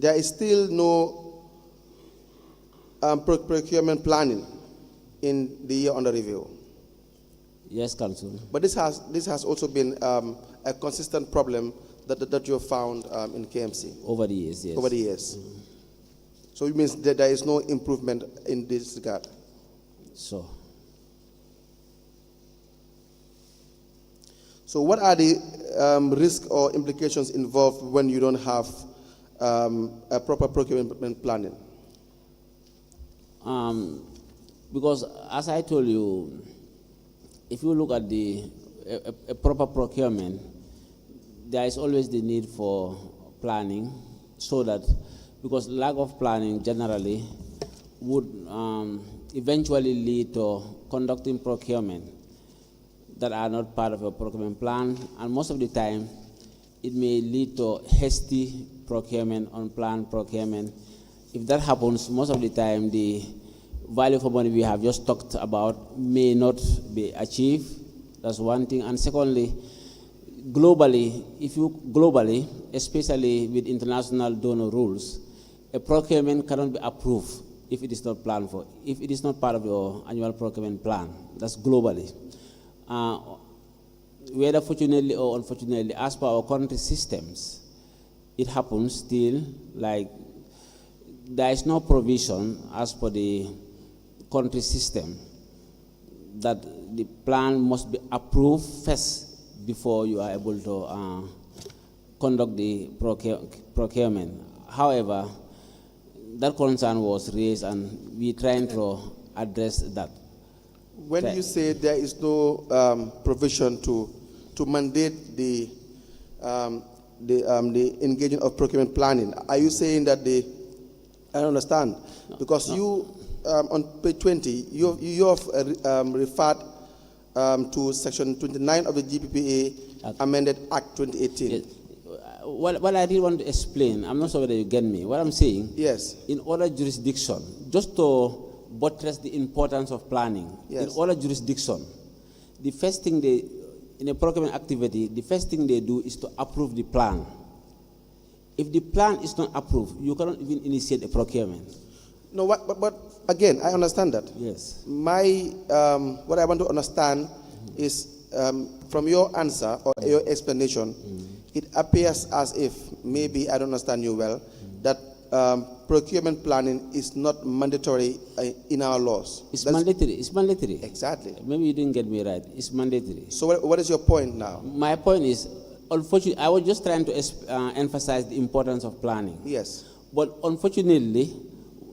there is still no procurement planning in the year under review. Yes, Council. But this has also been a consistent problem that you have found in KMC Over the years, yes. over the years. So it means that there is no improvement in this regard. So what are the risks or implications involved when you don't have a proper procurement planning? Because as I told you, if you look at a proper procurement, there is always the need for planning, so that, because lack of planning generally would eventually lead to conducting procurement that are not part of a procurement plan, and most of the time it may lead to hasty procurement, unplanned procurement. If that happens, most of the time the value for money we have just talked about may not be achieved. That's one thing. And secondly, globally, especially with international donor rules, a procurement cannot be approved if it is not planned for, if it is not part of your annual procurement plan. That's globally. Whether fortunately or unfortunately, as per our country systems, it happens still, like there is no provision as per the country system that the plan must be approved first before you are able to conduct the procurement. However, that concern was raised, and we trying to address that. When you say there is no provision to mandate the engagement of procurement planning, are you saying that I don't understand, because you on page 20 you have referred to section 29 of the GPPA amended Act 2018. Yes. What I really want to explain, I'm not sure whether you get me. What I'm saying, yes, in other jurisdiction, just to buttress the importance of planning, yes, in other jurisdiction, the first thing in a procurement activity, the first thing they do is to approve the plan. If the plan is not approved, you cannot even initiate a procurement. No, but again, I understand that. Yes. My what I want to understand is from your answer or your explanation, it appears as if, maybe I don't understand you well, that procurement planning is not mandatory in our laws. It's mandatory. It's mandatory. Exactly. Maybe you didn't get me right. It's mandatory. So what is your point now? My point is, unfortunately, I was just trying to emphasize the importance of planning. Yes. But unfortunately,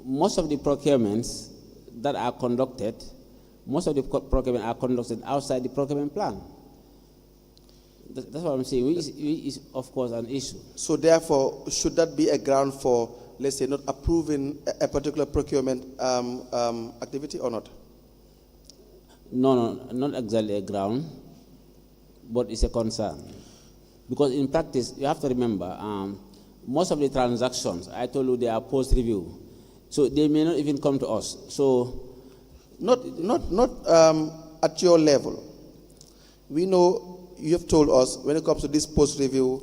most of the procurements that are conducted, are conducted outside the procurement plan. That's what I'm saying, which is of course an issue. So therefore, should that be a ground for, let's say, not approving a particular procurement activity or not? No, not exactly a ground, but it's a concern. Because in practice, you have to remember, most of the transactions, I told you, they are post-review. So they may not even come to us. So not at your level. We know you have told us when it comes to this post-review,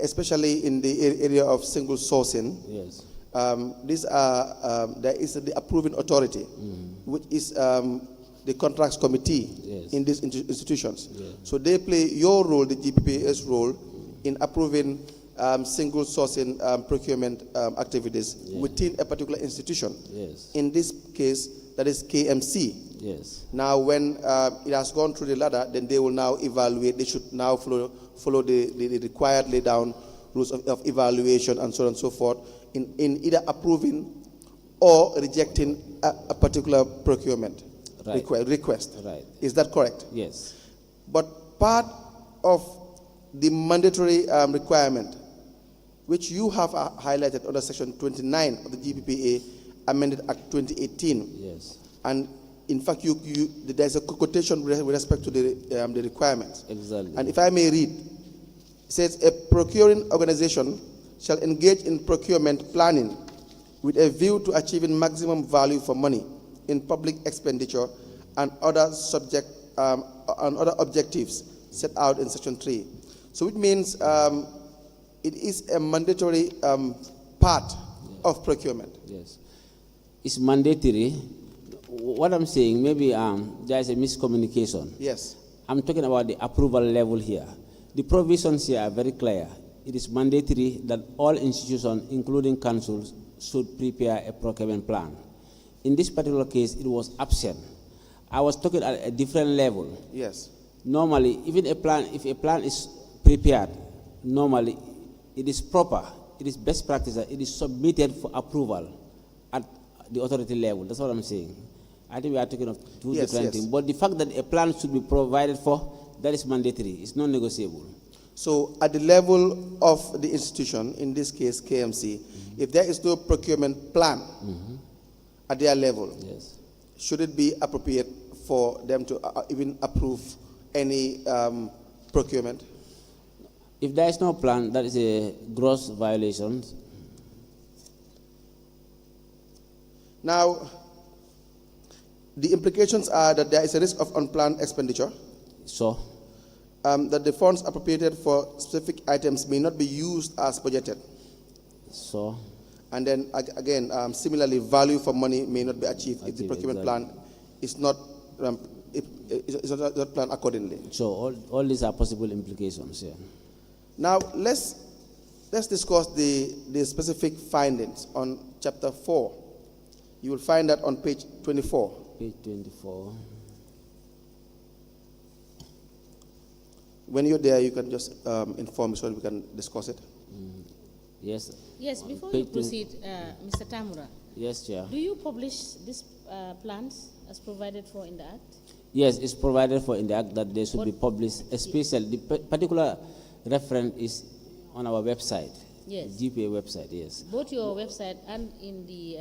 especially in the area of single sourcing. Yes. There is the approving authority, which is the contracts committee, yes, in these institutions. Yes. So they play your role, the GPPA's role, in approving single sourcing procurement activities, yes, within a particular institution. Yes. In this case, that is KMC. Yes. Now, when it has gone through the ladder, then they will now evaluate. They should now follow the required lay down rules of evaluation and so on and so forth in either approving or rejecting a particular procurement, right, request. Right. Is that correct? Yes. But part of the mandatory requirement, which you have highlighted under section 29 of the GPPA amended Act 2018. Yes. And in fact, there's a quotation with respect to the requirements. Exactly. And if I may read, it says, a procuring organization shall engage in procurement planning with a view to achieving maximum value for money in public expenditure and other objectives set out in section 3. So it means it is a mandatory part of procurement. Yes. It's mandatory. What I'm saying, maybe there is a miscommunication. Yes. I'm talking about the approval level here. The provisions here are very clear. It is mandatory that all institutions, including councils, should prepare a procurement plan. In this particular case, it was absent. I was talking at a different level. Yes. Normally, even a plan, if a plan is prepared, normally it is proper, it is best practice that it is submitted for approval at the authority level. That's what I'm saying. I think we are talking of two different things. But the fact that a plan should be provided for, that is mandatory. It's non negotiable. So at the level of the institution, in this case KMC, if there is no procurement plan at their level, Yes. should it be appropriate for them to even approve any procurement? If there is no plan, that is a gross violation. Now, the implications are that there is a risk of unplanned expenditure, So, that the funds appropriated for specific items may not be used as budgeted. And then again, similarly, value for money may not be achieved if the procurement plan is not planned accordingly. So all these are possible implications. Yeah. Now let's discuss the specific findings on chapter 4. You will find that on page 24. Page 24. When you're there, you can just inform me so that we can discuss it. Yes. Yes, before you proceed, Mr. Tamura. Yes, Chair. Do you publish these plans as provided for in the Act? Yes, it's provided for in the Act that they should be published. Especially, the particular reference is on our website. Yes. GPA website, yes. Both your website and in the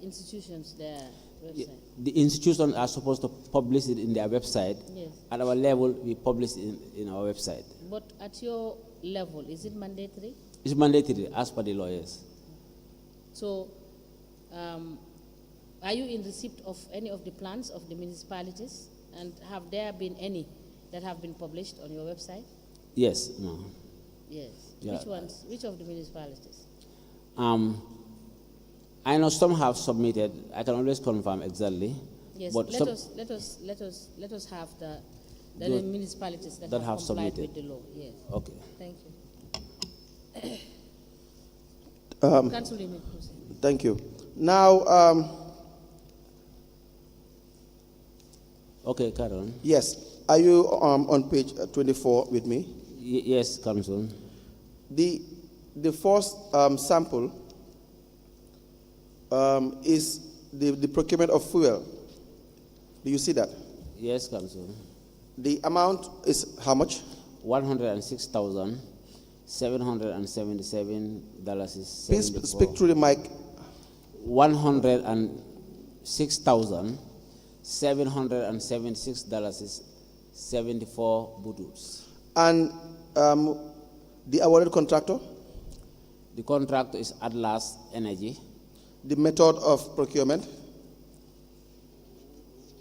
institutions, their website? The institutions are supposed to publish it in their website. Yes. At our level, we publish it in our website. But at your level, is it mandatory? It's mandatory as per the lawyers. So, are you in receipt of any of the plans of the municipalities? And have there been any that have been published on your website? Yes. No. Yes. Yeah. Which ones? Which of the municipalities? I know some have submitted. I can always confirm exactly. Yes. But Let us have the municipalities that have complied submitted with the law. Yes. Okay. Thank you. Council, you may proceed. Thank you. Now, Okay, Karen. yes, are you on page 24 with me? Yes, Council. The first sample is the procurement of fuel. Do you see that? Yes, Council. The amount is how much? $106,777. Please speak through the mic. $106,776.74 butus. And the awarded contractor? The contractor is Atlas Energy. The method of procurement?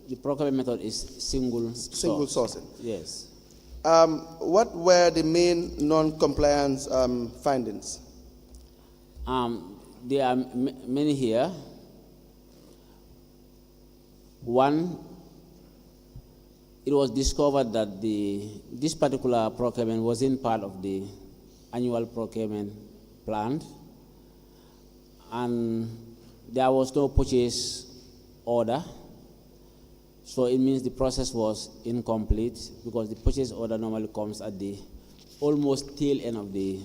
The procurement method is single sourcing. Yes. What were the main non-compliance findings? There are many here. One, it was discovered that this particular procurement wasn't part of the annual procurement plan, and there was no purchase order. So it means the process was incomplete because the purchase order normally comes at the almost tail end of the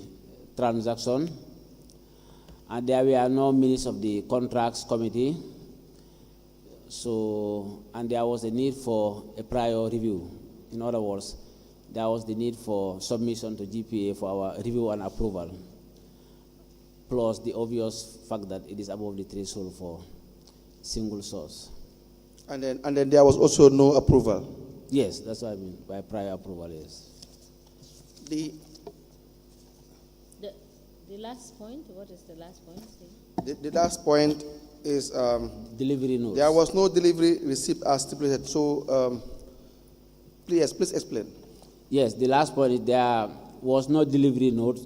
transaction. And there were no minutes of the contracts committee. So, and there was a need for a prior review. In other words, there was the need for submission to GPA for our review and approval, plus the obvious fact that it is above the threshold for single source. And then there was also no approval. Yes, that's what I mean by prior approval, yes. The last point, what is the last point? The last point is delivery notes. there was no delivery receipt as stipulated. So please explain. Yes, the last point is there was no delivery note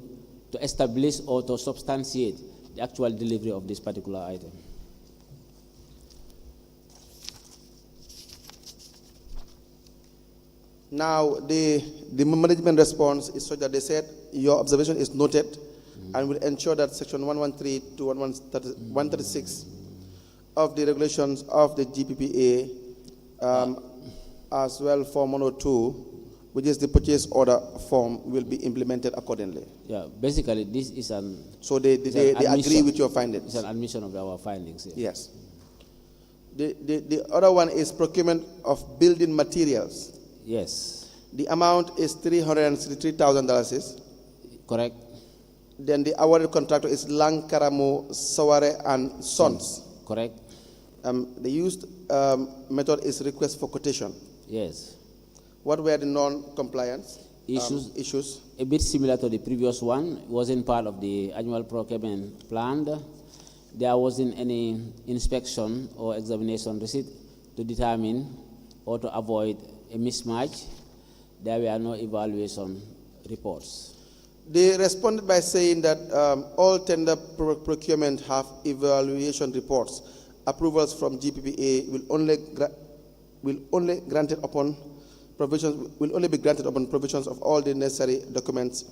to establish or to substantiate the actual delivery of this particular item. Now, the management response is such that they said your observation is noted and will ensure that section 113 to 136 of the regulations of the GPPA, as well Form 102, which is the purchase order form, will be implemented accordingly. Yeah, basically this is an... So they agree with your findings? It's an admission of our findings. Yeah. Yes. The other one is procurement of building materials. Yes. The amount is $363,000. Correct. Then the awarded contractor is Lankaramo Saware and Sons. Correct. The used method is request for quotation. Yes. What were the non-compliance issues? A bit similar to the previous one. It wasn't part of the annual procurement plan. There wasn't any inspection or examination receipt to determine or to avoid a mismatch. There were no evaluation reports. They responded by saying that all tender procurement have evaluation reports. Approvals from GPPA will only be granted upon provisions of all the necessary documents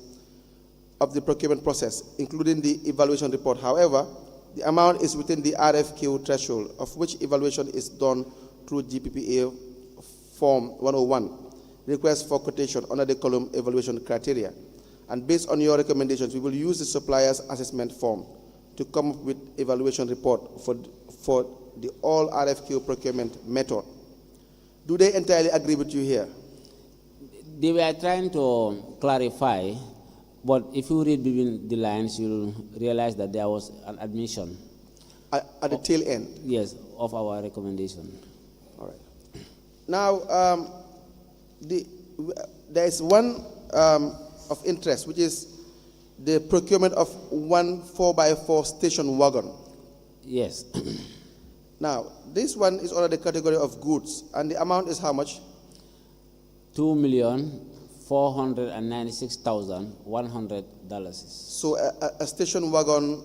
of the procurement process, including the evaluation report. However, the amount is within the RFQ threshold, of which evaluation is done through GPPA Form 101, request for quotation under the column evaluation criteria. And based on your recommendations, we will use the supplier's assessment form to come up with evaluation report for the all RFQ procurement method. Do they entirely agree with you here? They were trying to clarify, but if you read between the lines, you'll realize that there was an admission. At the tail end? Yes, of our recommendation. All right. Now, there is one of interest, which is the procurement of one 4x4 station wagon. Yes. Now, this one is under the category of goods, and the amount is how much? $2,496,100. So a station wagon,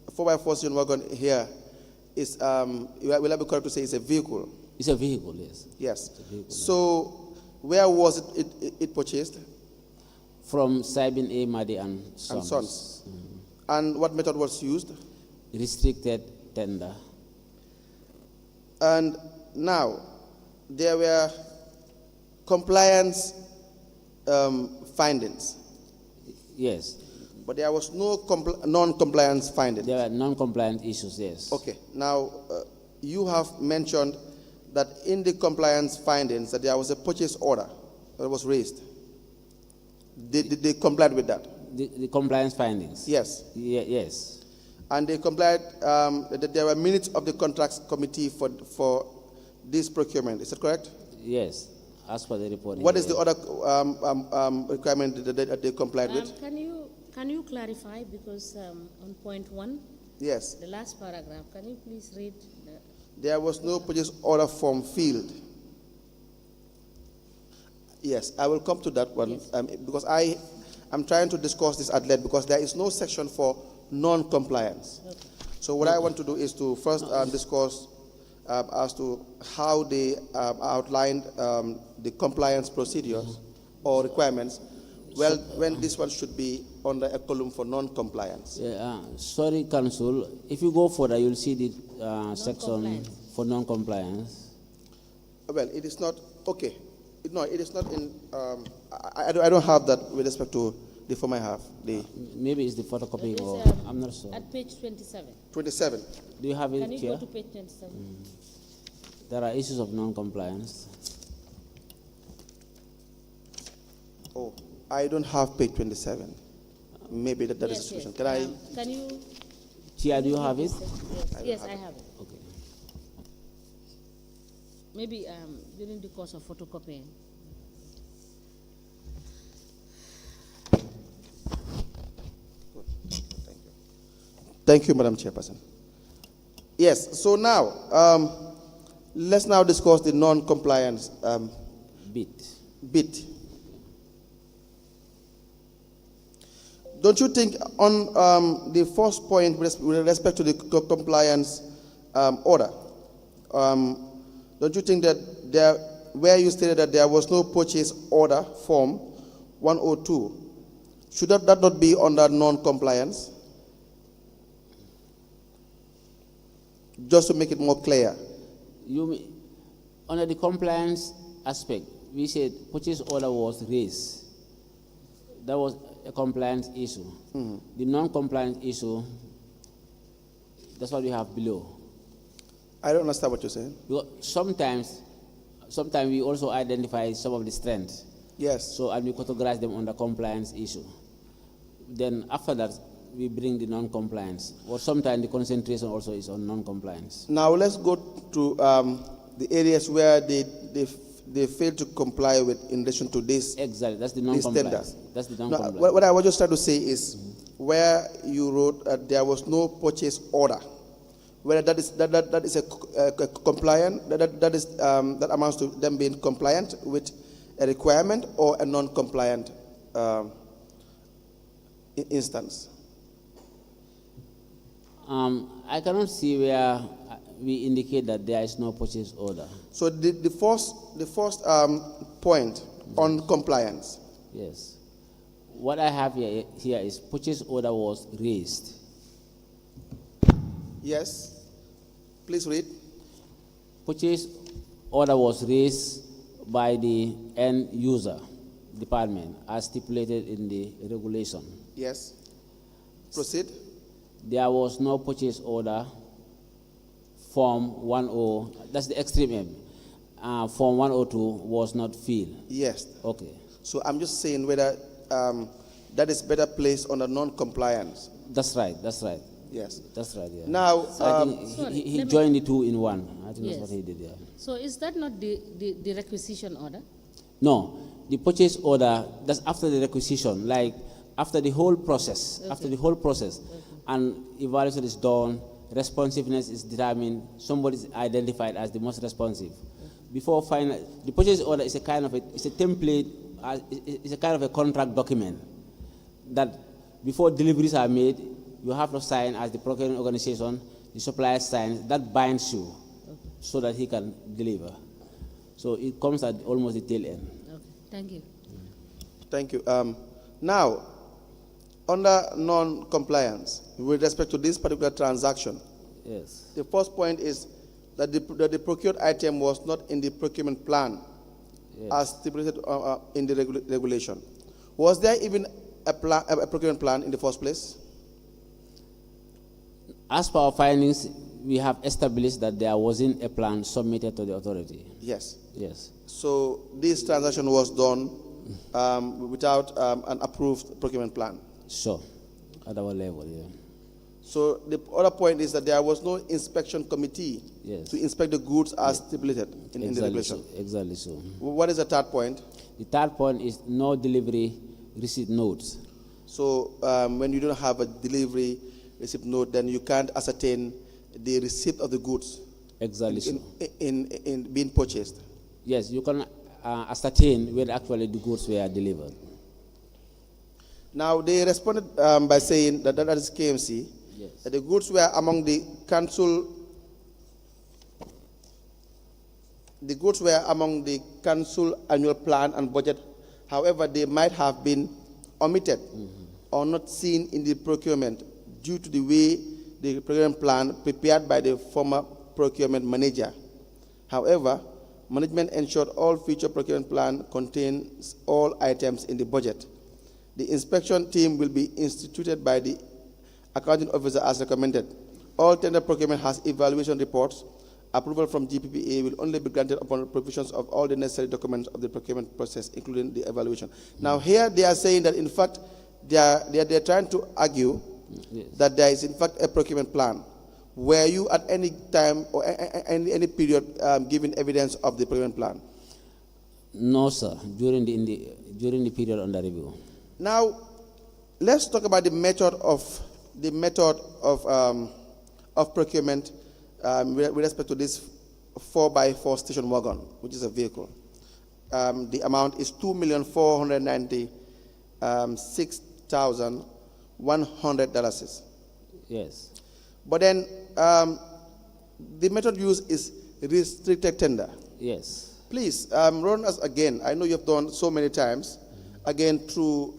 a 4x4 station wagon here is, will I be correct to say it's a vehicle? It's a vehicle, yes. Yes. Vehicle, so where was it purchased? From Sabin A. Madi and Sons. Mm-hmm. And what method was used? Restricted tender. And now, there were compliance findings. Yes. But there was no non-compliance findings. There were non-compliant issues, yes. Okay. Now, you have mentioned that in the compliance findings that there was a purchase order that was raised. Did they comply with that? The compliance findings? Yes. Yes. And they complied that there were minutes of the contracts committee for this procurement. Is that correct? Yes, as per the report. What is the other requirement that they complied with? Can you clarify, because on point 1, yes, the last paragraph, can you please read? There was no purchase order form filled. Yes, I will come to that one, yes. Because I'm trying to discuss this at length because there is no section for non-compliance. Okay. So what I want to do is to first discuss as to how they outlined the compliance procedures or requirements. Well, when this one should be under a column for non-compliance. Sorry, Council. If you go further, you'll see the section for non-compliance. Well, it is not okay. No, it is not in. I don't have that with respect to the form I have. Maybe it's the photocopy, or I'm not sure. At page 27. 27. Do you have it here? Can you here? go to page 27? There are issues of non-compliance. Oh, I don't have page 27. Maybe that is the solution. Can I? Can you? Chia, do you have it? Yes, I have it. Okay. Maybe during the course of photocopying. Thank you, Madam Chairperson. Yes, so now, let's now discuss the non-compliance bit. don't you think on the first point with respect to the compliance order, don't you think that where you stated that there was no purchase order form 102, should that not be under non-compliance? Just to make it more clear. Under the compliance aspect, we said purchase order was raised. That was a compliance issue. The non-compliance issue, that's what we have below. I don't understand what you're saying. Because sometimes we also identify some of the strengths. Yes. So, and we categorize them under compliance issue. Then after that, we bring the non-compliance. Or sometimes the concentration also is on non-compliance. Now let's go to the areas where they fail to comply with in relation to this. Exactly, that's the non-compliance. That's the non-compliance. What I was just trying to say is where you wrote that there was no purchase order, whether that is a compliant, that amounts to them being compliant with a requirement or a non-compliant instance. I cannot see where we indicate that there is no purchase order. So the first point on compliance. Yes. What I have here is purchase order was raised. Yes. Please read. Purchase order was raised by the end user department as stipulated in the regulation. Yes. Proceed. There was no purchase order. Form 10, that's the extreme end. Form 102 was not filled. Yes. Okay. So I'm just saying whether that is better placed under non-compliance. That's right. Yes. That's right, yeah. Now, So I think he joined the two in one. I think that's what he did, yeah. So is that not the requisition order? No, the purchase order, that's after the requisition, like after the whole process, and evaluation is done, responsiveness is determined, somebody is identified as the most responsive. Before final, the purchase order is a kind of it's a template, it's a kind of a contract document that before deliveries are made, you have to sign as the procurement organization, the supplier signs, that binds you so that he can deliver. So it comes at almost the tail end. Okay, thank you. Thank you. Now, under non-compliance, with respect to this particular transaction, yes, the first point is that the procured item was not in the procurement plan, yes, as stipulated in the regulation. Was there even a procurement plan in the first place? As per our findings, we have established that there wasn't a plan submitted to the authority. Yes. Yes. So this transaction was done without an approved procurement plan. Sure. At our level, yeah. So the other point is that there was no inspection committee, yes, to inspect the goods as stipulated in the regulation. Exactly so. What is the third point? The third point is no delivery receipt notes. So when you don't have a delivery receipt note, then you can't ascertain the receipt of the goods Exactly in being purchased. Yes, you can ascertain where actually the goods were delivered. Now they responded by saying that is KMC, yes, that the goods were among the council. The goods were among the council annual plan and budget. However, they might have been omitted or not seen in the procurement due to the way the procurement plan prepared by the former procurement manager. However, management ensured all future procurement plan contains all items in the budget. The inspection team will be instituted by the accounting officer as recommended. All tender procurement has evaluation reports. Approval from GPPA will only be granted upon provisions of all the necessary documents of the procurement process, including the evaluation. Now here they are saying that in fact they are trying to argue, yes, that there is in fact a procurement plan. Were you at any time or any period giving evidence of the procurement plan? No, sir. During the period under review. Now, let's talk about the method of procurement with respect to this 4x4 station wagon, which is a vehicle. The amount is 2,496,000 $100. Yes. But then the method used is restricted tender. Yes. Please run us again. I know you've done so many times. Again through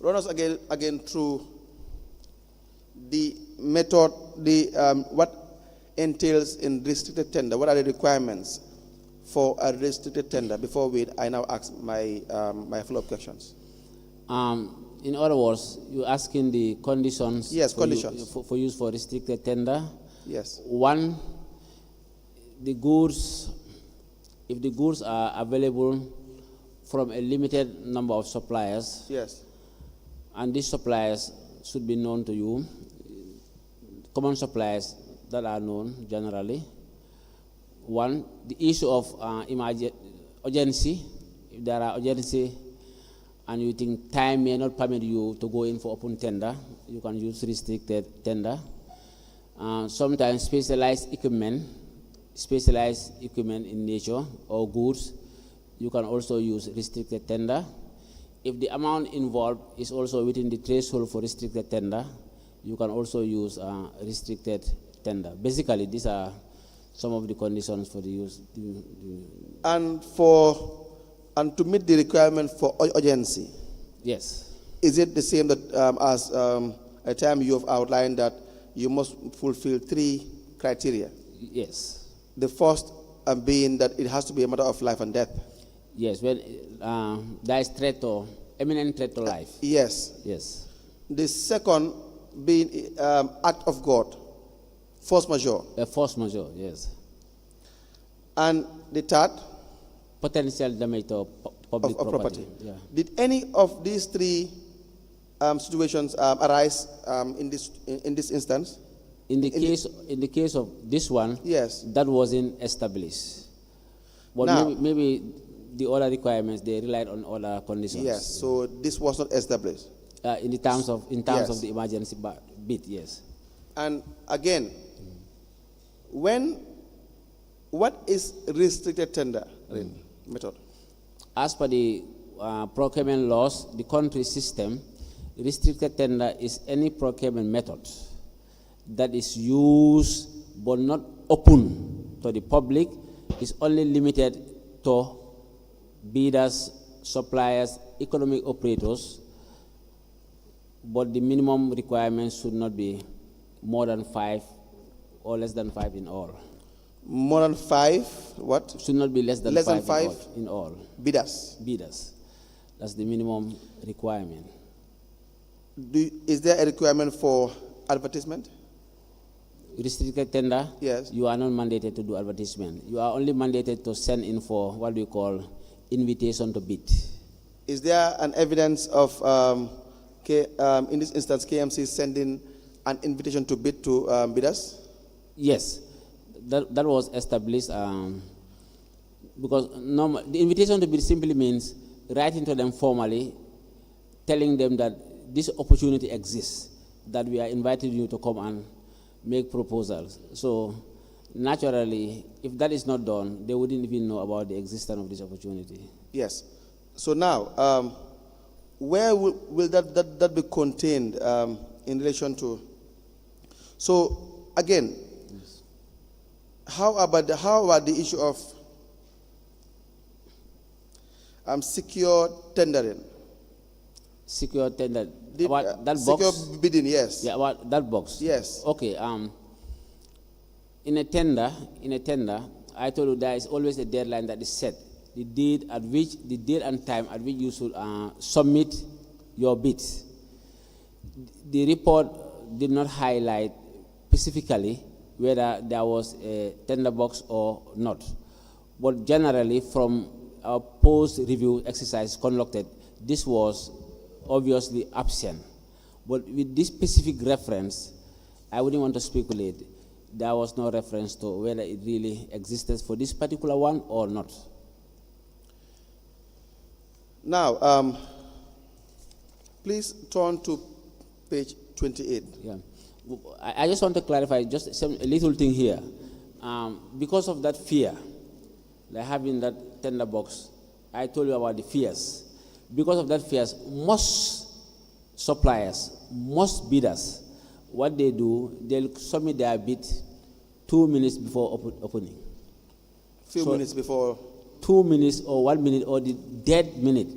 run us again through the method, what entails in restricted tender. What are the requirements for a restricted tender? Before I now ask my my follow-up questions. In other words, you're asking the conditions. Yes, for conditions. For use for restricted tender. Yes. One, the goods, if the goods are available from a limited number of suppliers. Yes. And these suppliers should be known to you, common suppliers that are known generally. One, the issue of urgency. If there are urgency and you think time may not permit you to go in for open tender, you can use restricted tender. Sometimes specialized equipment in nature or goods, you can also use restricted tender. If the amount involved is also within the threshold for restricted tender, you can also use restricted tender. Basically, these are some of the conditions for the use. And to meet the requirement for urgency. Yes. Is it the same that as a time you have outlined that you must fulfill 3 criteria? Yes. The first being that it has to be a matter of life and death. Yes, when there is threat or imminent threat to life. Yes. Yes. The second being act of God, force majeure. A force majeure, yes. And the third? Potential damage to public property. Yeah. Did any of these 3 situations arise in this instance? In the case of this one, yes, that wasn't established. But now, maybe the other requirements, they relied on other conditions. Yes, so this was not established. In terms of yes, of the emergency bit, yes. And again, what is restricted tender method? As per the procurement laws, the country system, restricted tender is any procurement method that is used but not open to the public, is only limited to bidders, suppliers, economic operators, but the minimum requirements should not be more than 5 or less than 5 in all. More than 5, what? Should not be less than 5 in all. Bidders. Bidders. That's the minimum requirement. Is there a requirement for advertisement? Restricted tender? Yes. You are not mandated to do advertisement. You are only mandated to send in for what we call invitation to bid. Is there an evidence of, in this instance, KMC sending an invitation to bid to bidders? Yes. That was established because the invitation to bid simply means writing to them formally, telling them that this opportunity exists, that we are inviting you to come and make proposals. So naturally, if that is not done, they wouldn't even know about the existence of this opportunity. Yes. So now, where will that be contained in relation to? So again, yes, how about the issue of secure tendering? Secure tender. About that box? Secure bidding, yes. Yeah, about that box? Yes. Okay. In a tender, I told you there is always a deadline that is set. The date and time at which you should submit your bids. The report did not highlight specifically whether there was a tender box or not. But generally, from our post-review exercise conducted, this was obviously absent. But with this specific reference, I wouldn't want to speculate. There was no reference to whether it really existed for this particular one or not. Now, please turn to page 28. Yeah. I just want to clarify just a little thing here. Because of that fear, like having that tender box, I told you about the fears. Because of that fears, most suppliers, most bidders, what they do, they'll submit their bid 2 minutes before opening. Few minutes before. 2 minutes or 1 minute or the dead minute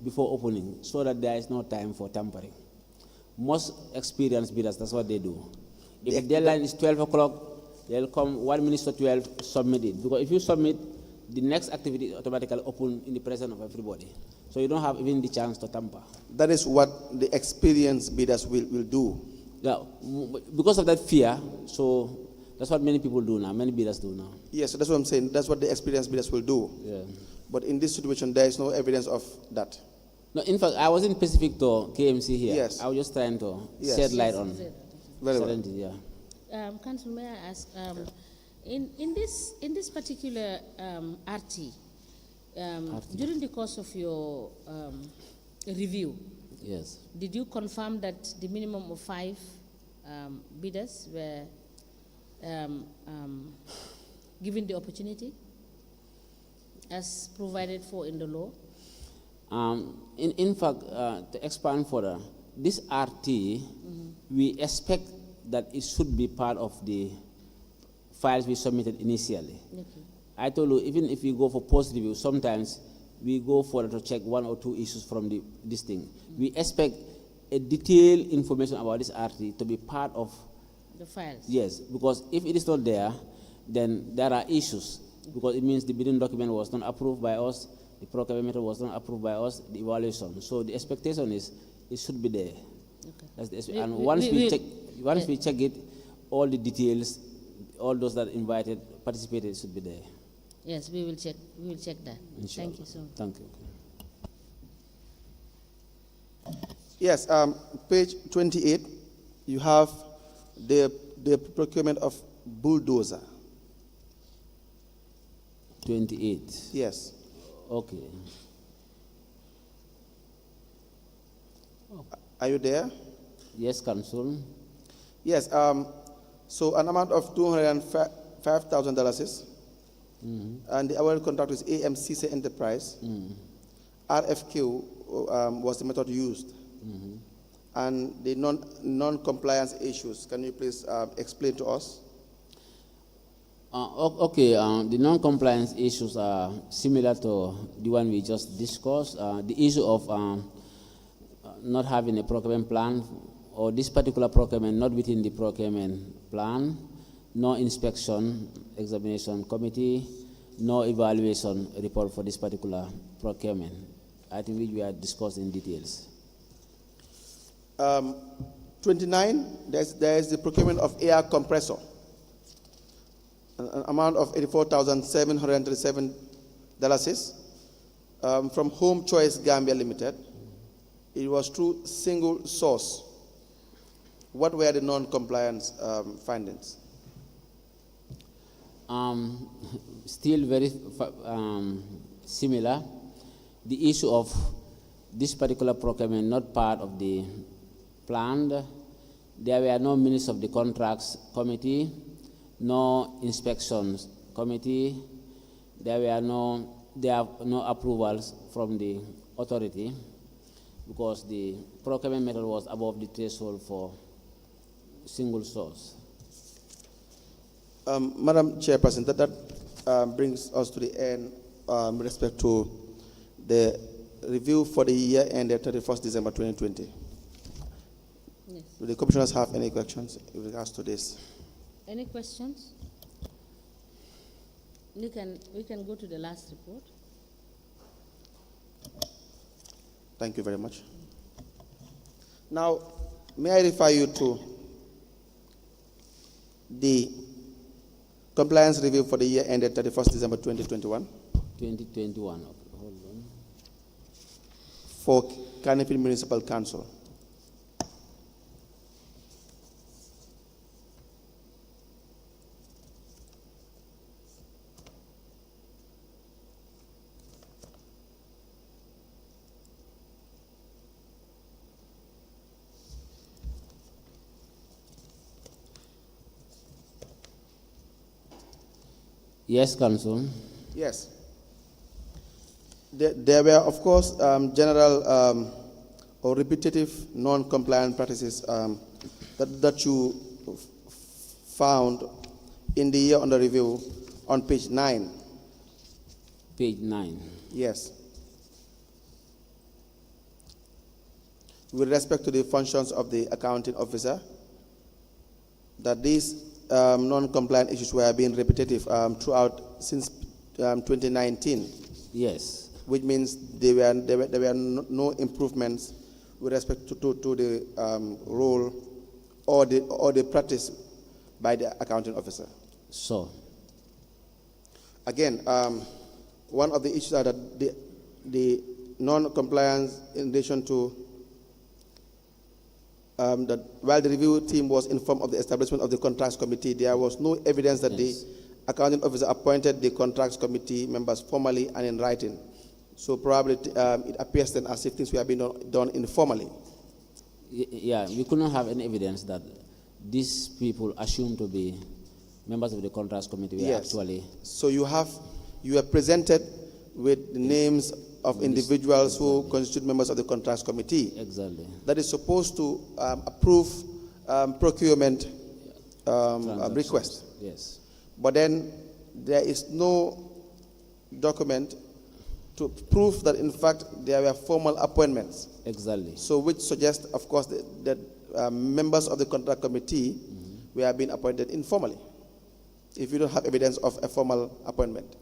before opening, so that there is no time for tampering. Most experienced bidders, that's what they do. If the deadline is 12 o'clock, they'll come 1 minute to 12, submit it. Because if you submit, the next activity is automatically open in the presence of everybody. So you don't have even the chance to tamper. That is what the experienced bidders will do. Yeah, because of that fear, so that's what many people do now, many bidders do now. Yes, so that's what I'm saying. That's what the experienced bidders will do. Yeah. But in this situation, there is no evidence of that. No, in fact, I wasn't specific to KMC here. Yes. I was just trying to Yes. shed light on Very well. certainty, yeah. Council, may I ask, in this particular RT, during the course of your review, Yes. did you confirm that the minimum of 5 bidders were given the opportunity as provided for in the law? In fact, to expand further, this RT, we expect that it should be part of the files we submitted initially. Okay. I told you, even if we go for post review, sometimes we go for to check 1 or 2 issues from this thing. We expect a detailed information about this RT to be part of The files? yes, because if it is not there, then there are issues, because it means the bidding document was not approved by us, the procurement method was not approved by us, the evaluation. So the expectation is it should be there. Okay. That's and once we check it, all the details, all those that invited, participated should be there. Yes, we will check. We will check that. Inshallah. Thank you so much. Thank you. Yes, page 28, you have the procurement of bulldozer. 28. Yes. Okay. Are you there? Yes, Council. Yes. So an amount of $205,000, and the awarded contract is AMCC Enterprise. RFQ was the method used, and the non-compliance issues. Can you please explain to us? Okay, the non-compliance issues are similar to the one we just discussed. The issue of not having a procurement plan, or this particular procurement not within the procurement plan, no inspection examination committee, no evaluation report for this particular procurement. I think which we are discussed in details. 29, there is the procurement of air compressor, an amount of $84,737 from Home Choice Gambia Limited. It was through single source. What were the non-compliance findings? Still very similar. The issue of this particular procurement not part of the plan. There were no minutes of the contracts committee, no inspections committee. There are no approvals from the authority, because the procurement method was above the threshold for single source. Madam Chairperson, that brings us to the end with respect to the review for the year ended 31st December 2020. Yes. Do the commissioners have any questions in regards to this? Any questions? We can go to the last report. Thank you very much. Now, may I refer you to the compliance review for the year ended 31st December 2021 2021, okay, hold on. for Canopy Municipal Council. Yes, Council. Yes. There were, of course, general or repetitive non-compliant practices that you found in the year under review on page 9. Page 9. Yes. With respect to the functions of the accounting officer, that these non-compliant issues were being repetitive throughout since 2019. Yes. Which means there were no improvements with respect to the role or the practice by the accounting officer. So, again, one of the issues are that the non-compliance in relation to that while the review team was informed of the establishment of the contracts committee, there was no evidence that the accounting officer appointed the contracts committee members formally and in writing. So probably it appears then as if things were being done informally. Yeah, we could not have any evidence that these people assumed to be members of the contracts committee were actually. So you are presented with the names of individuals who constitute members of the contracts committee. Exactly. That is supposed to approve procurement request. Yes. But then there is no document to prove that in fact there were formal appointments. Exactly. So which suggests, of course, that members of the contract committee were being appointed informally, if you don't have evidence of a formal appointment.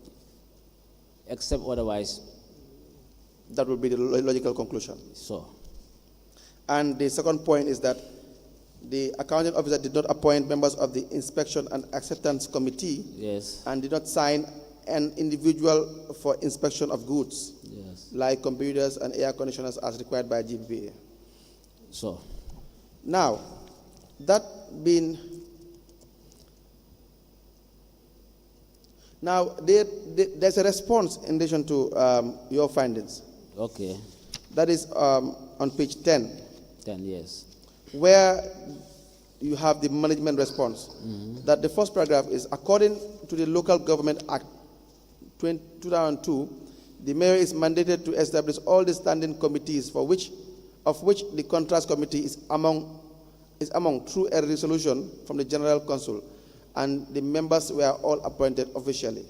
Except otherwise. That would be the logical conclusion. So. And the second point is that the accounting officer did not appoint members of the inspection and acceptance committee. Yes. And did not sign an individual for inspection of goods. Yes. Like computers and air conditioners as required by GPPA. So. Now, that being... Now, there's a response in relation to your findings. Okay. That is on page 10. 10, yes. Where you have the management response. That the first paragraph is, according to the Local Government Act 2002, the mayor is mandated to establish all the standing committees of which the contracts committee is among through a resolution from the General Council, and the members were all appointed officially.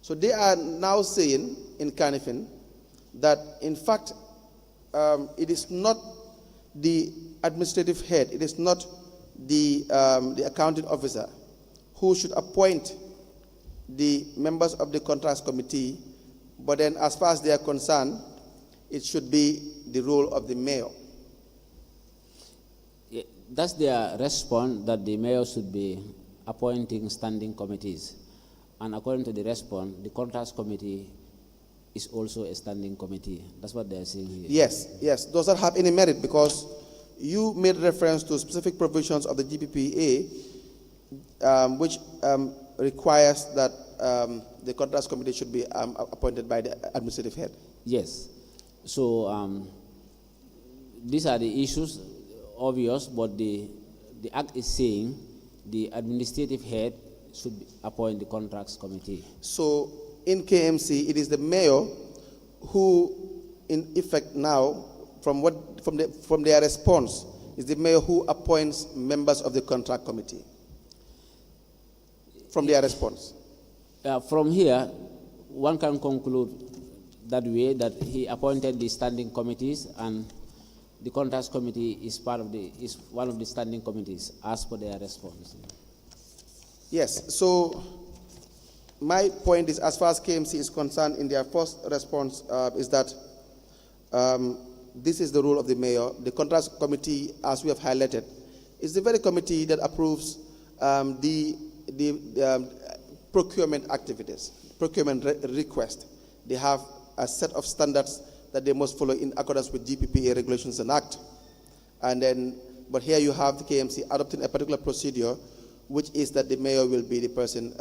So they are now saying in Canifin that in fact it is not the administrative head, it is not the accounting officer who should appoint the members of the contracts committee, but then as far as they are concerned, it should be the role of the mayor. Yeah, that's their response, that the mayor should be appointing standing committees. And according to the response, the contracts committee is also a standing committee. That's what they're saying here. Yes. Does that have any merit? Because you made reference to specific provisions of the GPPA, which requires that the contracts committee should be appointed by the administrative head. Yes. So these are the issues, obvious, but the Act is saying the administrative head should appoint the contracts committee. So in KMC, it is the mayor who, in effect now, from their response, is the mayor who appoints members of the contract committee. From their response. From here, one can conclude that way, that he appointed the standing committees, and the contracts committee is one of the standing committees, as per their response. Yes. So my point is, as far as KMC is concerned, in their first response is that this is the role of the mayor. The contracts committee, as we have highlighted, is the very committee that approves the procurement activities, procurement request. They have a set of standards that they must follow in accordance with GPPA regulations and act. And then, but here you have the KMC adopting a particular procedure, which is that the mayor will be the person,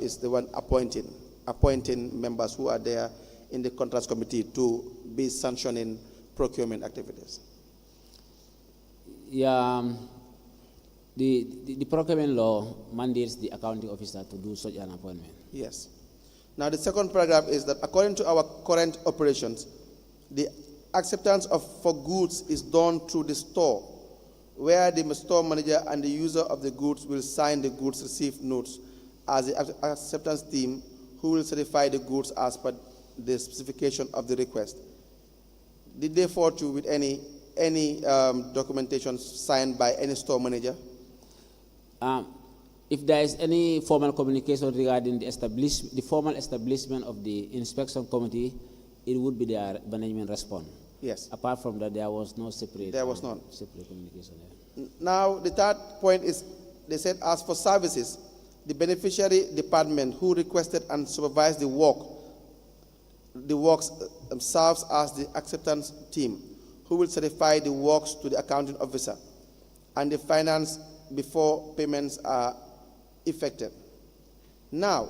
is the one appointing members who are there in the contracts committee to be sanctioning procurement activities. Yeah, the procurement law mandates the accounting officer to do such an appointment. Yes. Now the second paragraph is that according to our current operations, the acceptance for goods is done through the store, where the store manager and the user of the goods will sign the goods received notes as the acceptance team, who will certify the goods as per the specification of the request. Did they forward you with any documentation signed by any store manager? If there is any formal communication regarding the formal establishment of the inspection committee, it would be their management response. Yes. Apart from that, there was no separate. There was none. Separate communication there. Now, the third point is, they said, as for services, the beneficiary department who requested and supervised the works serves as the acceptance team, who will certify the works to the accounting officer and the finance before payments are effected. Now,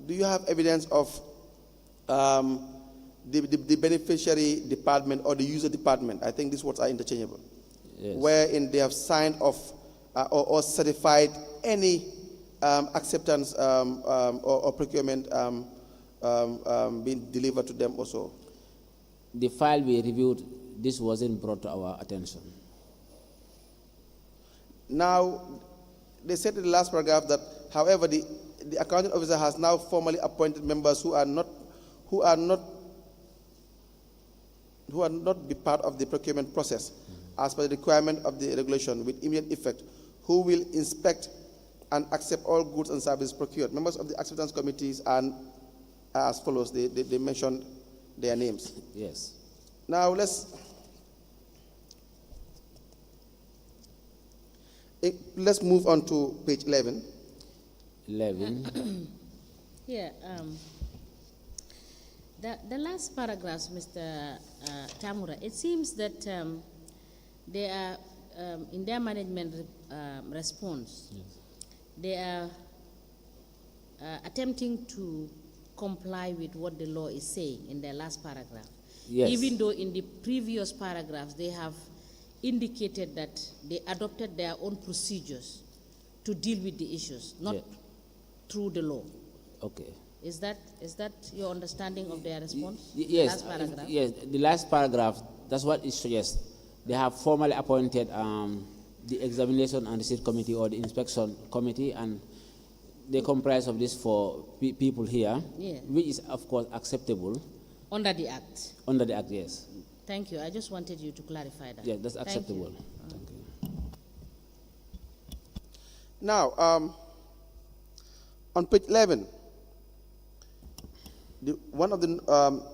do you have evidence of the beneficiary department or the user department? I think these words are interchangeable. Yes. Wherein they have signed off or certified any acceptance or procurement being delivered to them also. The file we reviewed, this wasn't brought to our attention. Now, they said in the last paragraph that, however, the accounting officer has now formally appointed members who are not be part of the procurement process, as per the requirement of the regulation with immediate effect, who will inspect and accept all goods and services procured. Members of the acceptance committees are as follows. They mentioned their names. Yes. Now let's move on to page 11. 11. Yeah. The last paragraphs, Mr. TAMBURA, it seems that they are, in their management response, yes, they are attempting to comply with what the law is saying in their last paragraph. Yes. Even though in the previous paragraphs they have indicated that they adopted their own procedures to deal with the issues, not through the law. Okay. Is that your understanding of their response? Yes. The last paragraph? Yes, the last paragraph, that's what it suggests. They have formally appointed the examination and receipt committee or the inspection committee, and they comprise of these four people here, which is, of course, acceptable. Under the Act? Under the Act, yes. Thank you. I just wanted you to clarify that. Yeah, that's acceptable. Thank you. Now, on page 11, one of the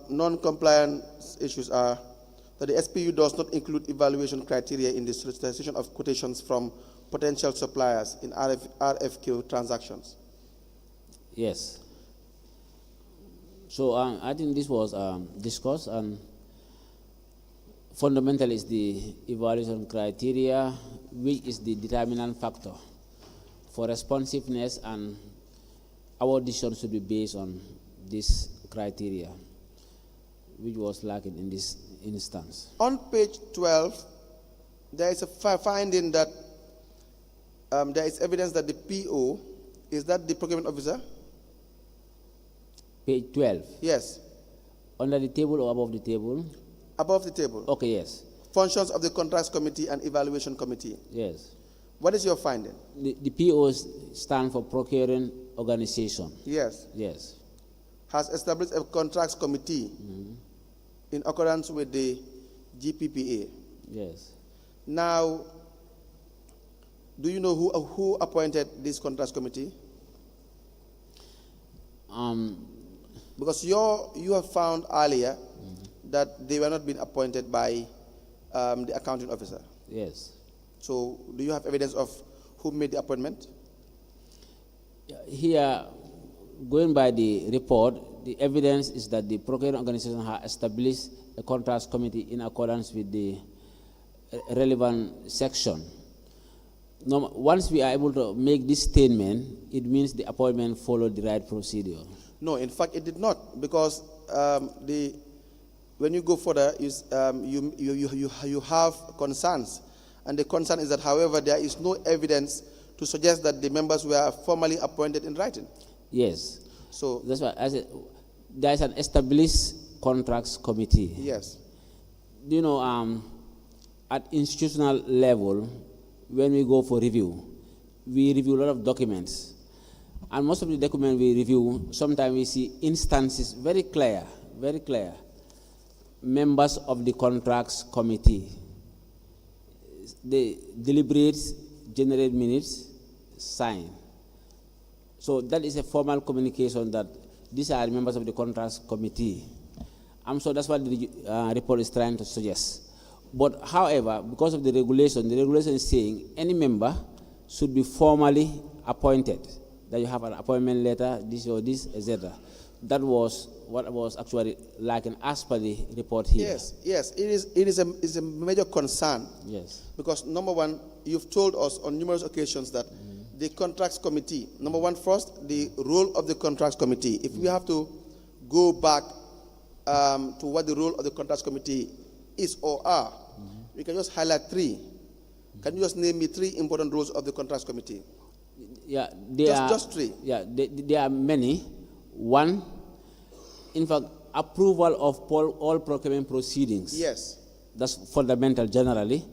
non-compliance issues are that the SPU does not include evaluation criteria in the solicitation of quotations from potential suppliers in RFQ transactions. Yes. So I think this was discussed, and fundamentally is the evaluation criteria, which is the determinant factor for responsiveness, and our decision should be based on this criteria, which was lacking in this instance. On page 12, there is a finding that there is evidence that the PO, is that the procurement officer? Page 12? Yes. Under the table or above the table? Above the table. Okay, yes. Functions of the contracts committee and evaluation committee. Yes. What is your finding? The POs stand for procuring organization. Yes. Yes. Has established a contracts committee in accordance with the GPPA. Yes. Now, do you know who appointed this contracts committee? Because you have found earlier that they were not being appointed by the accounting officer. Yes. So, do you have evidence of who made the appointment? Here, going by the report, the evidence is that the procurement organization has established a contracts committee in accordance with the relevant section. Now, once we are able to make this statement, it means the appointment followed the right procedure. No, in fact, it did not, because when you go further, you have concerns, and the concern is that, however, there is no evidence to suggest that the members were formally appointed in writing. Yes. So that's why I said there is an established contracts committee. Yes. you know, at institutional level, when we go for review, we review a lot of documents. And most of the documents we review, sometimes we see instances very clear. Members of the contracts committee, they deliberate, generate minutes, sign. So that is a formal communication that these are members of the contracts committee. So that's what the report is trying to suggest. But however, because of the regulation is saying any member should be formally appointed. That you have an appointment letter, this or this, etc. That was what was actually lacking as per the report here. Yes, it is a major concern. Yes. Because number one, you've told us on numerous occasions that the contracts committee, number one, first, the role of the contracts committee. If we have to go back to what the role of the contracts committee is or are, we can just highlight three. Can you just name me three important roles of the contracts committee? Yeah, just three. Yeah, there are many. One, in fact, approval of all procurement proceedings. Yes. That's fundamental generally.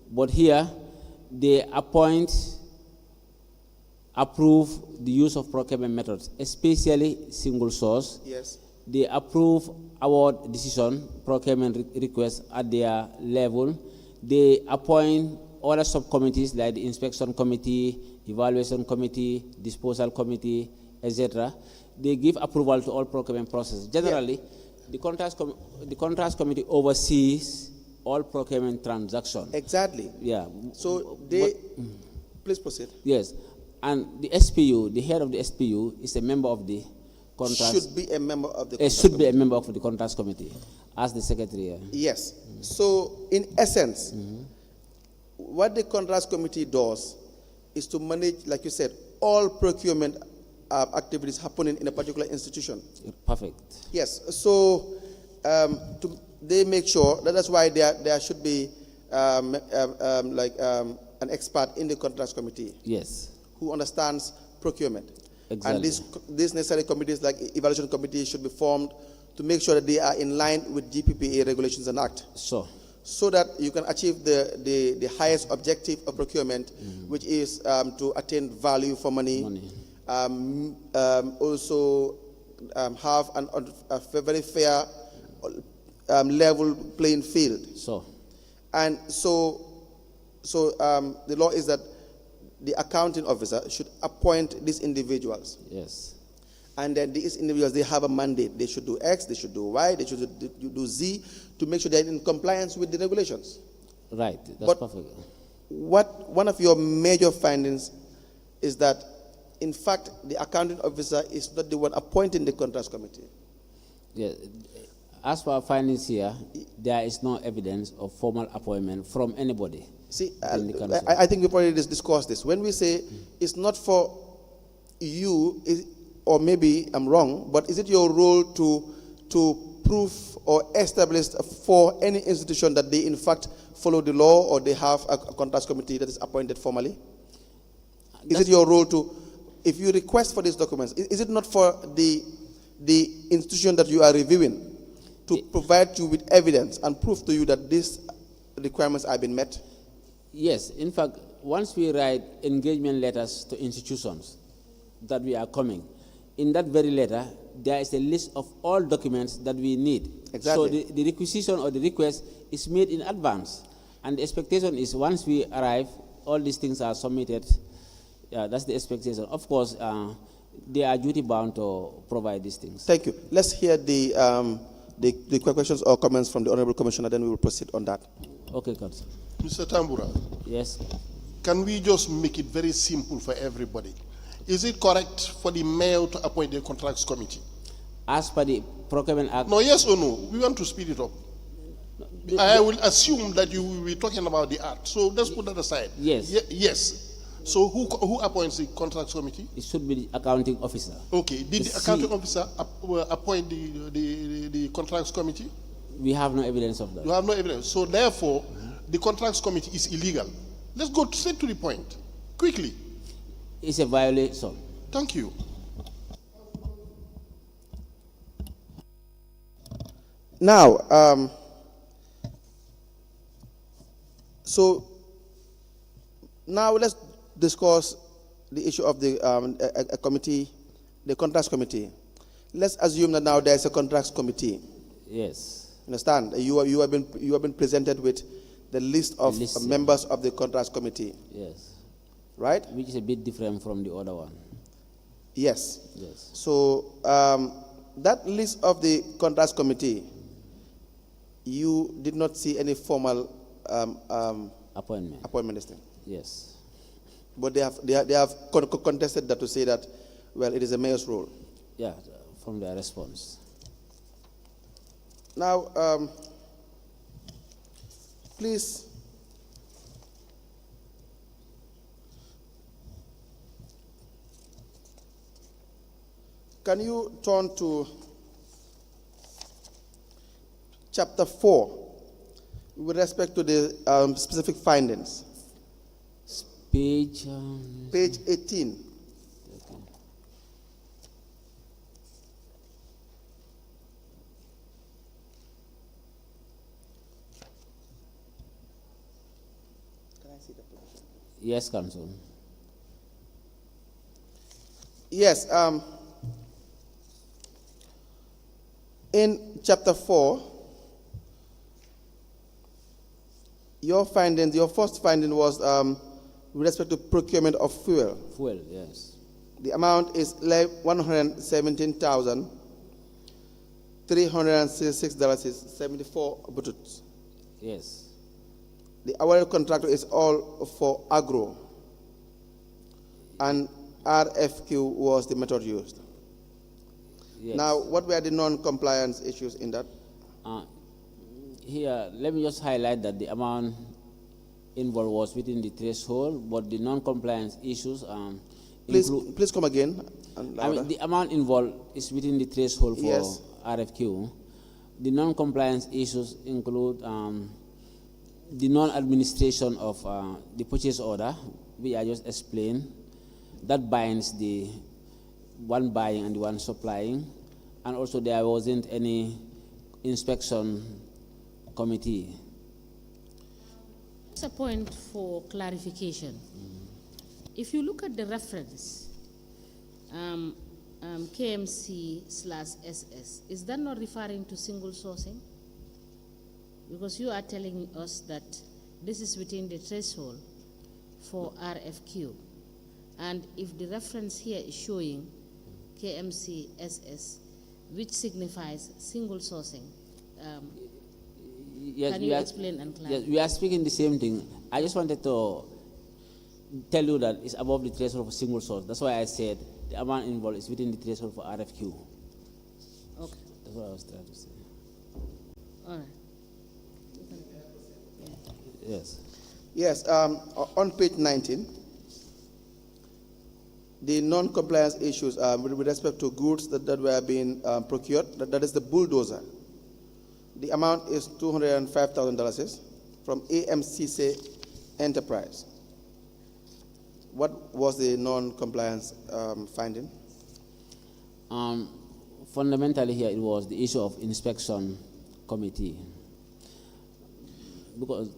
But here, they approve the use of procurement methods, especially single source. Yes. They approve award decision, procurement requests at their level. They appoint other subcommittees like the inspection committee, evaluation committee, disposal committee, etc. They give approval to all procurement processes. Generally, the contracts committee oversees all procurement transactions. Exactly. Yeah. So please proceed. Yes. And the SPU, the head of the SPU, is a member of the contracts. Should be a member of the contracts committee as the secretary. Yes. So in essence, what the contracts committee does is to manage, like you said, all procurement activities happening in a particular institution. Perfect. Yes. So they make sure that's why there should be an expert in the contracts committee. Yes. Who understands procurement. Exactly. And these necessary committees like evaluation committee should be formed to make sure that they are in line with GPPA regulations and act. So that you can achieve the highest objective of procurement, which is to attain value for money. Also have a very fair level playing field. And so the law is that the accounting officer should appoint these individuals. Yes. And then these individuals, they have a mandate. They should do X, they should do Y, they should do Z to make sure they're in compliance with the regulations. Right, that's perfect. One of your major findings is that, in fact, the accounting officer is not the one appointing the contracts committee. Yeah. As for our findings here, there is no evidence of formal appointment from anybody. See, I think we've already discussed this. When we say it's not for you, or maybe I'm wrong, but is it your role to prove or establish for any institution that they in fact follow the law or they have a contracts committee that is appointed formally? Is it your role to, if you request for these documents, is it not for the institution that you are reviewing to provide you with evidence and prove to you that these requirements have been met? Yes. In fact, once we write engagement letters to institutions that we are coming, in that very letter, there is a list of all documents that we need. Exactly. So the requisition or the request is made in advance. And the expectation is once we arrive, all these things are submitted. Yeah, that's the expectation. Of course, they are duty bound to provide these things. Thank you. Let's hear the questions or comments from the Honorable Commissioner, then we will proceed on that. Okay, Council. Mr. Tambura. Yes. Can we just make it very simple for everybody? Is it correct for the mayor to appoint the contracts committee? As per the Procurement Act? No, yes or no? We want to speed it up. I will assume that you will be talking about the act. So let's put that aside. Yes. Yes. So who appoints the contracts committee? It should be the accounting officer. Okay. Did the accounting officer appoint the contracts committee? We have no evidence of that. You have no evidence. So therefore, the contracts committee is illegal. Let's go straight to the point. Quickly. It's a violation. Thank you. Now, So now let's discuss the issue of the a committee, the contracts committee. Let's assume that now there is a contracts committee. Yes. Understand? You have been presented with the list of members of the contracts committee. Yes. Right? Which is a bit different from the other one. Yes. Yes. So that list of the contracts committee, you did not see any formal appointment this thing. Yes. But they have contested that to say that, well, it is a mayor's role. Yeah, from their response. Now, please, can you turn to chapter 4 with respect to the specific findings? Page 18. Yes, Council. Yes. In chapter 4, your first finding was with respect to procurement of fuel. Fuel, yes. The amount is $117,366.74 buttons. Yes. The awarded contractor is all for agro, and RFQ was the method used. Yes. Now, what were the non-compliance issues in that? Here, let me just highlight that the amount involved was within the threshold, but the non-compliance issues Please come again. And I mean, the amount involved is within the threshold for Yes. RFQ. The non-compliance issues include the non-administration of the purchase order, which I just explained. That binds the one buying and the one supplying. And also there wasn't any inspection committee. It's a point for clarification. If you look at the reference, KMC/SS, is that not referring to single sourcing? Because you are telling us that this is within the threshold for RFQ. And if the reference here is showing KMC/SS, which signifies single sourcing, Yes, can you explain and clarify? Yes, we are speaking the same thing. I just wanted to tell you that it's above the threshold for single source. That's why I said the amount involved is within the threshold for RFQ. Okay. That's what I was trying to say. All right. Yes. Yes, on page 19, the non-compliance issues with respect to goods that were being procured, that is the bulldozer. The amount is $205,000 from AMCC Enterprise. What was the non-compliance finding? Fundamentally here, it was the issue of inspection committee. Because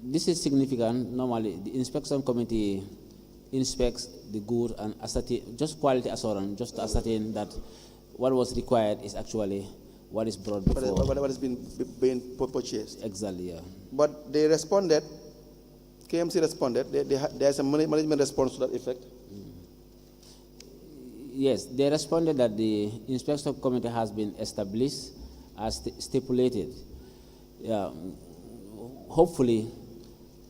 this is significant. Normally, the inspection committee inspects the good and ascertain, just quality assurance, just to ascertain that what was required is actually what is brought before. What has been purchased. Exactly, yeah. But they responded, KMC responded, there's a management response to that effect. Yes, they responded that the inspection committee has been established as stipulated. Yeah, hopefully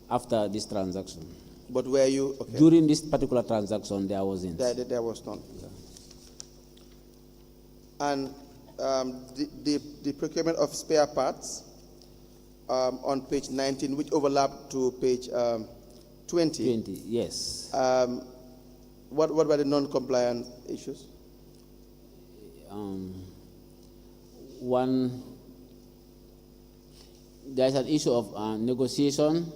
after this transaction. But were you okay? During this particular transaction, there wasn't. There was none. Yeah. And the procurement of spare parts on page 19, which overlapped to page 20. Yes. What were the non-compliant issues? One, there's an issue of negotiation.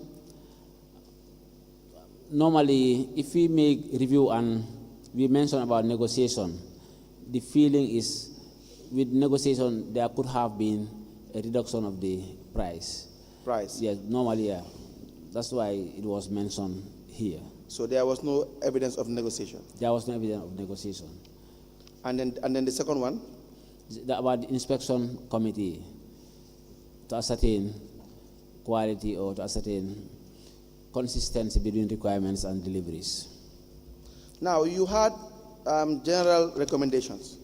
Normally, if we make review and we mention about negotiation, the feeling is with negotiation there could have been a reduction of the price. Price. Yes, normally, yeah. That's why it was mentioned here. So there was no evidence of negotiation. There was no evidence of negotiation. And then the second one? About the inspection committee to ascertain quality or to ascertain consistency between requirements and deliveries. Now, you had general recommendations.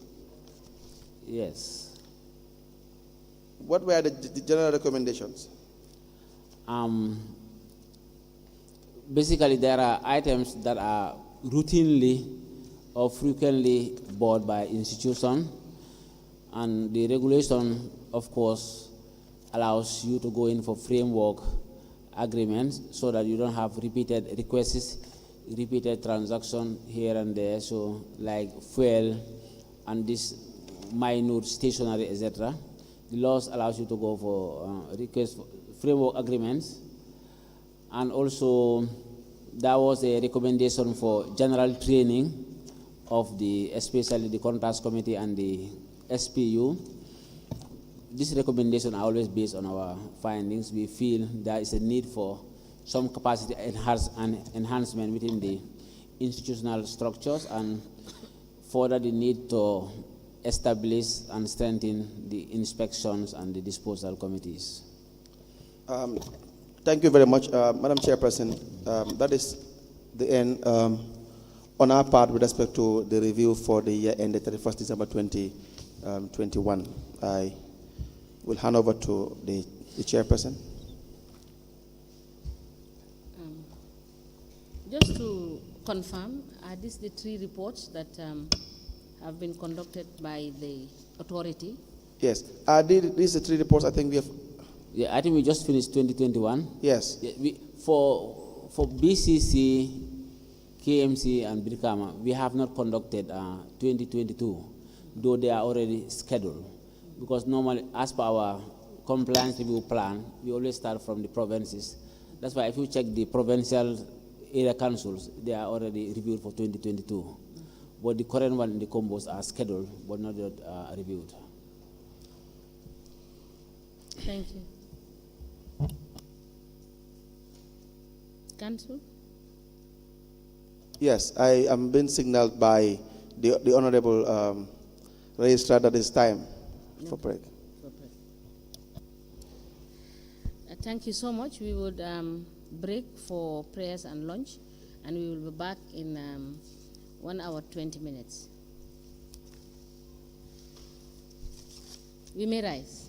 Yes. What were the general recommendations? Basically, there are items that are routinely or frequently bought by institution, and the regulation, of course, allows you to go in for framework agreements so that you don't have repeated requests, repeated transaction here and there. So, like fuel and this minute stationery, etc. The laws allows you to go for request for framework agreements, and also there was a recommendation for general training of especially the contracts committee and the SPU. This recommendation are always based on our findings. We feel there is a need for some capacity enhancement within the institutional structures, and further the need to establish and strengthen the inspections and the disposal committees. Thank you very much, Madam Chairperson. That is the end on our part with respect to the review for the year ended 31st December 2021. I will hand over to the Chairperson. Just to confirm, are these the 3 reports that have been conducted by the authority? Yes. These are 3 reports I think we have. Yeah, I think we just finished 2021. Yes. Yeah, for BCC, KMC, and Brikama, we have not conducted 2022, though they are already scheduled. Because normally, as per our compliance review plan, we always start from the provinces. That's why if you check the provincial area councils, they are already reviewed for 2022. But the current one in the combos are scheduled, but not yet reviewed. Thank you. Council? Yes, I am being signaled by the Honorable Registrar that it's time for break. Thank you so much. We would break for prayers and lunch, and we will be back in 1 hour 20 minutes. We may rise.